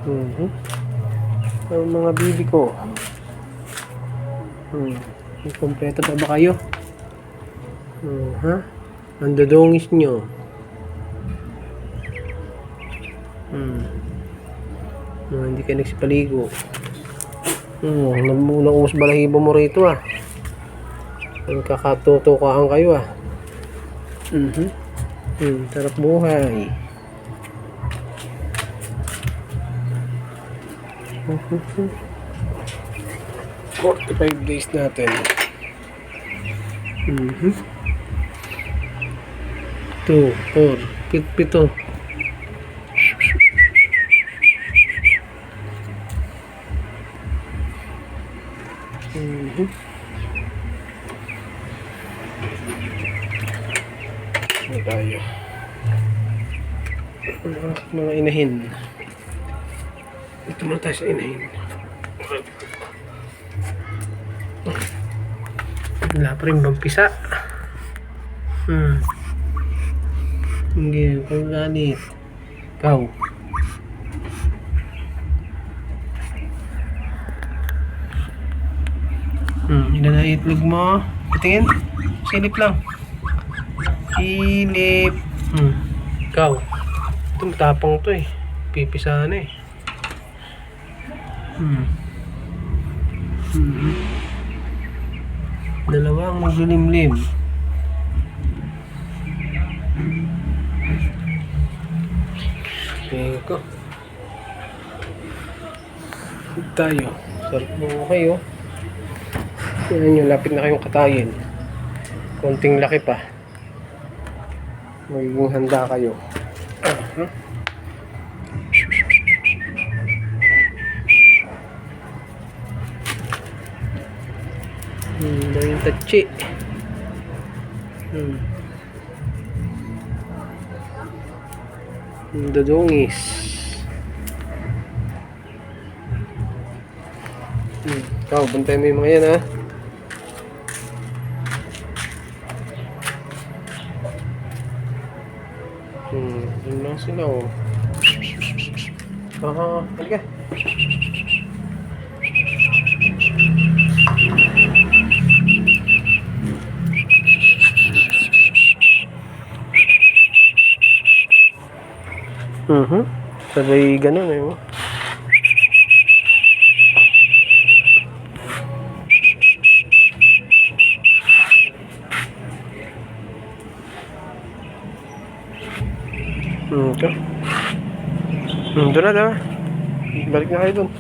Mhm. Ang mga bibi ko. Kompleto pa ba kayo? Ha? Ang dodongis nyo. Hindi ka nagsipaligo. Naubos balahibo mo rito ah. Kakatutukaan kayo ah. Sarap buhay. 45 days natin. 2, 4, 7. Ano tayo? Mga inahin. Ito muna tayo sa inahin. Wala pa rin bang pisa? Hindi, pagganit. Ikaw. Ilan na itlog mo? Patingin. Silip lang. Silip. Ikaw. Ito matapang to eh. Pipisahan eh. Dalawang maglilimlim. Teko. Tayo. Sarap mo kayo. Yan nyo, lapit na kayong katayin. Konting laki pa. Magiging handa kayo. Yung tachi. Dodongis. Ikaw, bantay mo yung mga yan ha. Yun lang sila oh. Halika. Sabay ganun eh. Ito. Doon na. Balik na kayo doon.